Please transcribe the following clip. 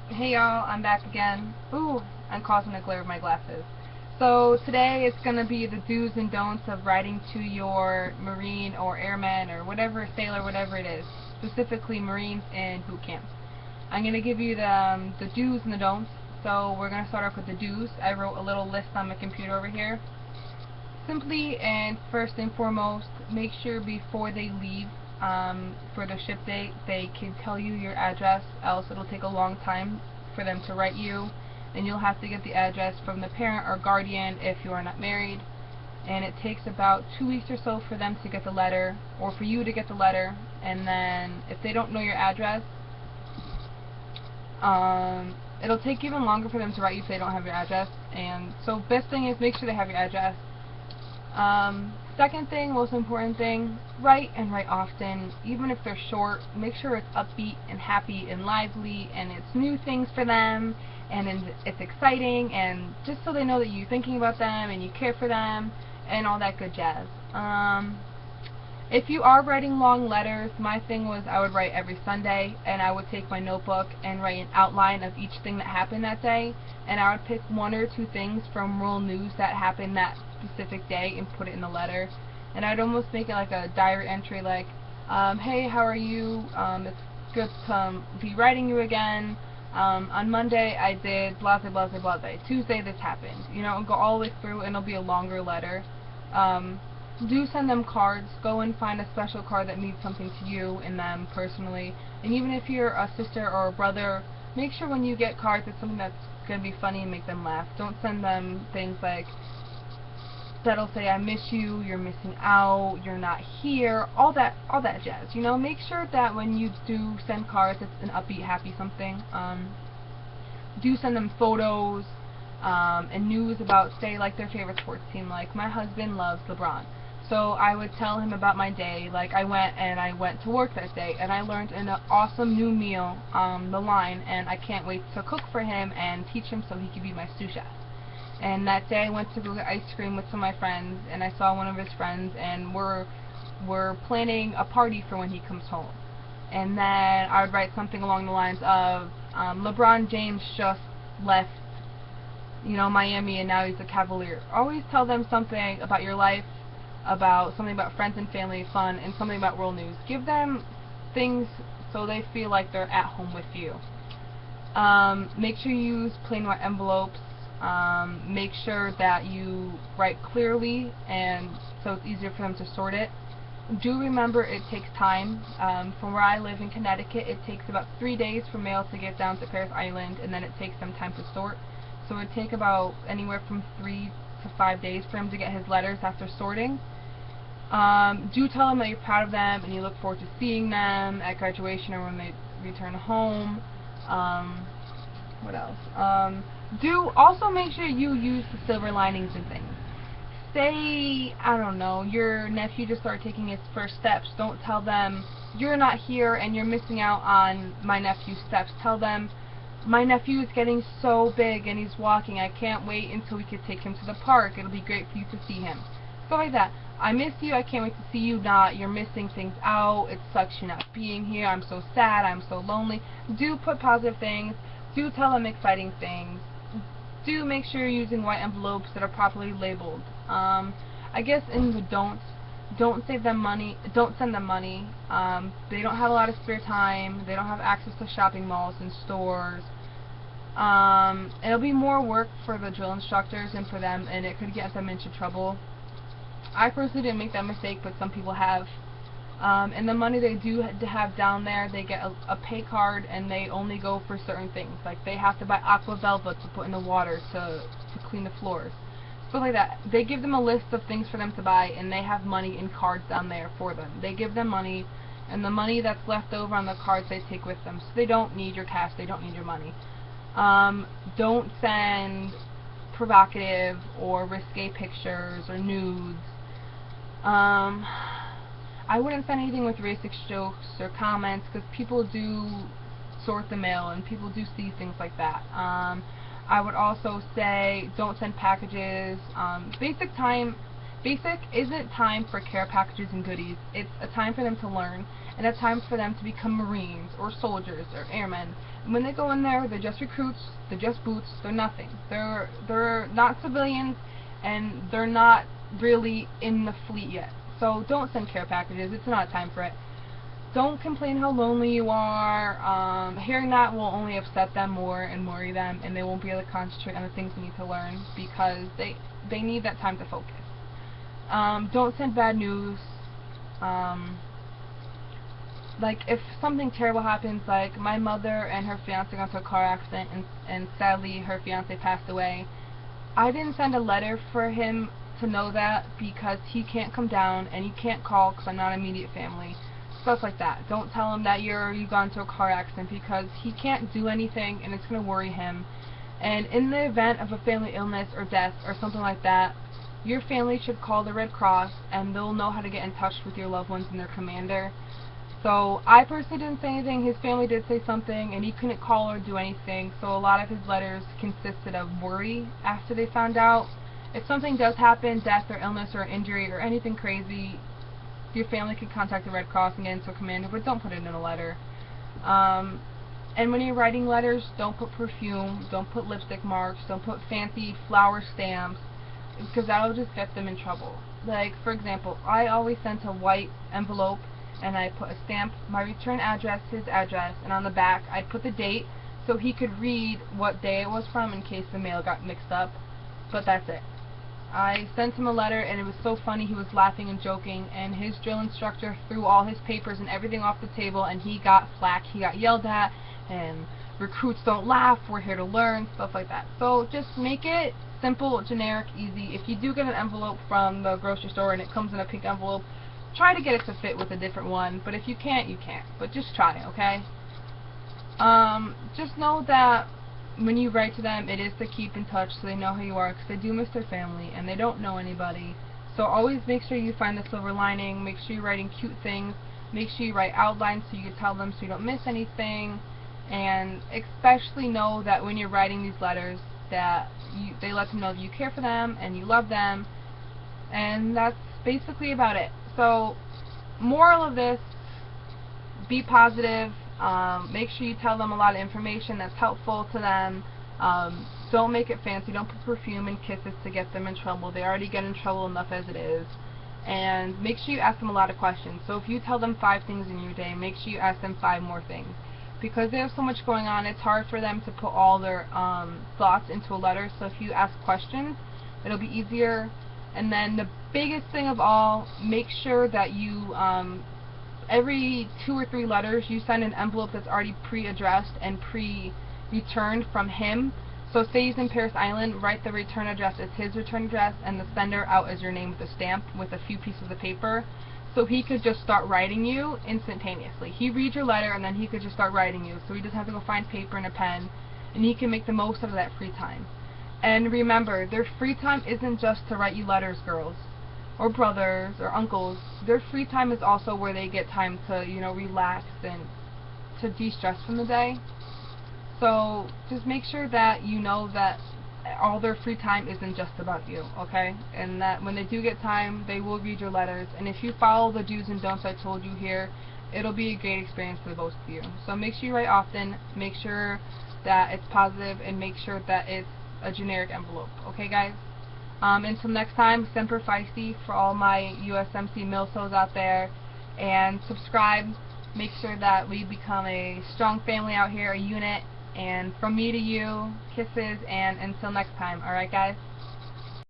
Hey y'all, I'm back again. Ooh, I'm causing a glare with my glasses. So today it's going to be the do's and don'ts of writing to your Marine or Airman or whatever, sailor, whatever it is, specifically Marines in boot camp. I'm going to give you the do's and the don'ts. So we're going to start off with the do's. I wrote a little list on my computer over here. Simply and first and foremost, make sure before they leave for the ship date, they can tell you your address, else it'll take a long time for them to write you, and you'll have to get the address from the parent or guardian if you are not married, and it takes about 2 weeks or so for them to get the letter, or for you to get the letter, and then if they don't know your address, it'll take even longer for them to write you if they don't have your address. And so best thing is make sure they have your address. Second thing, most important thing, write and write often. Even if they're short, make sure it's upbeat and happy and lively and it's new things for them and it's exciting, and just so they know that you're thinking about them and you care for them and all that good jazz. If you are writing long letters, my thing was I would write every Sunday, and I would take my notebook and write an outline of each thing that happened that day, and I would pick 1 or 2 things from world news that happened that specific day and put it in the letter. And I'd almost make it like a diary entry, like, hey, how are you? It's good to be writing you again. On Monday I did blah blah blah blah blah. Tuesday this happened. You know, and go all the way through, and it'll be a longer letter. Do send them cards. Go and find a special card that means something to you and them personally. And even if you're a sister or a brother, make sure when you get cards it's something that's going to be funny and make them laugh. Don't send them things like that'll say I miss you, you're missing out, you're not here, all that jazz. You know, make sure that when you do send cards it's an upbeat, happy something. Do send them photos and news about, say, like their favorite sports team. Like my husband loves LeBron. So I would tell him about my day, like I went to work that day, and I learned an awesome new meal on the line, and I can't wait to cook for him and teach him so he can be my sous chef. And that day I went to go get ice cream with some of my friends, and I saw one of his friends, and we're planning a party for when he comes home. And then I would write something along the lines of, LeBron James just left, you know, Miami, and now he's a Cavalier. Always tell them something about your life, about something about friends and family, fun, and something about world news. Give them things so they feel like they're at home with you. Make sure you use plain white envelopes. Make sure that you write clearly, and so it's easier for them to sort it. Do remember it takes time. From where I live in Connecticut, it takes about 3 days for mail to get down to Parris Island, and then it takes them time to sort. So it would take about anywhere from 3 to 5 days for him to get his letters after sorting. Do tell them that you're proud of them and you look forward to seeing them at graduation or when they return home. What else? Do also make sure you use the silver linings and things. Say, I don't know, your nephew just started taking his first steps. Don't tell them you're not here and you're missing out on my nephew's steps. Tell them my nephew is getting so big and he's walking. I can't wait until we can take him to the park. It'll be great for you to see him. Stuff like that. I miss you. I can't wait to see you. You're missing things out. It sucks you're not being here. I'm so sad. I'm so lonely. Do put positive things. Do tell them exciting things. Do make sure you're using white envelopes that are properly labeled. I guess in the don't save them money. Don't send them money. They don't have a lot of spare time. They don't have access to shopping malls and stores. It'll be more work for the drill instructors and for them, and it could get them into trouble. I personally didn't make that mistake, but some people have. And the money they do have down there, they get a pay card, and they only go for certain things. Like they have to buy Aqua Velva to put in the water to clean the floors. Stuff like that. They give them a list of things for them to buy, and they have money in cards down there for them. They give them money, and the money that's left over on the cards they take with them. So they don't need your cash, they don't need your money. Don't send provocative or risque pictures or nudes. I wouldn't send anything with racist jokes or comments, because people do sort the mail and people do see things like that. I would also say don't send packages. Basic isn't time for care packages and goodies. It's a time for them to learn, and a time for them to become Marines or soldiers or airmen. when they go in there, they're just recruits, they're just boots, they're nothing. They're not civilians, and they're not really in the fleet yet. So don't send care packages. It's not time for it. Don't complain how lonely you are. Hearing that will only upset them more and worry them, and they won't be able to concentrate on the things they need to learn because they need that time to focus. Don't send bad news. Like, if something terrible happens, like my mother and her fiance got into a car accident, and sadly her fiance passed away, I didn't send a letter for him to know that because he can't come down and he can't call because I'm not immediate family. Stuff like that. Don't tell him that you got into a car accident because he can't do anything and it's going to worry him. And in the event of a family illness or death or something like that, your family should call the Red Cross and they'll know how to get in touch with your loved ones and their commander. So I personally didn't say anything. His family did say something, and he couldn't call or do anything. So a lot of his letters consisted of worry after they found out. If something does happen, death or illness or injury or anything crazy, your family can contact the Red Cross and get into a commander, but don't put it in a letter. And when you're writing letters, don't put perfume, don't put lipstick marks, don't put fancy flower stamps, because that'll just get them in trouble. Like, for example, I always sent a white envelope, and I put a stamp, my return address, his address, and on the back I put the date so he could read what day it was from in case the mail got mixed up. But that's it. I sent him a letter, and it was so funny. He was laughing and joking, and his drill instructor threw all his papers and everything off the table, and he got flack. He got yelled at, and recruits don't laugh, we're here to learn, stuff like that. So just make it simple, generic, easy. If you do get an envelope from the grocery store and it comes in a pink envelope, try to get it to fit with a different one, but if you can't, you can't. But just try, okay? Just know that when you write to them, it is to keep in touch so they know who you are, because they do miss their family, and they don't know anybody. So always make sure you find the silver lining, make sure you're writing cute things, make sure you write outlines so you can tell them so you don't miss anything, and especially know that when you're writing these letters, that they let them know that you care for them, and you love them, and that's basically about it. So, moral of this, be positive, make sure you tell them a lot of information that's helpful to them, don't make it fancy, don't put perfume and kisses to get them in trouble. They already get in trouble enough as it is. And make sure you ask them a lot of questions. So if you tell them 5 things in your day, make sure you ask them 5 more things. Because there's so much going on, it's hard for them to put all their thoughts into a letter. So if you ask questions, it'll be easier. And then the biggest thing of all, make sure that you, every 2 or 3 letters, you send an envelope that's already pre-addressed and pre-returned from him. So say he's in Parris Island, write the return address as his return address and the sender out as your name with a stamp with a few pieces of paper. So he could just start writing you instantaneously. He reads your letter and then he could just start writing you. So he doesn't have to go find paper and a pen, and he can make the most out of that free time. And remember, their free time isn't just to write you letters, girls, or brothers, or uncles. Their free time is also where they get time to, you know, relax and to de-stress from the day. So just make sure that you know that all their free time isn't just about you, okay? And that when they do get time, they will read your letters. And if you follow the do's and don'ts I told you here, it'll be a great experience for both of you. So make sure you write often, make sure that it's positive, and make sure that it's a generic envelope. Okay, guys? Until next time, Semper Feisty for all my USMC Milsos out there. And subscribe. Make sure that we become a strong family out here, a unit. And from me to you, kisses, and until next time. Alright, guys?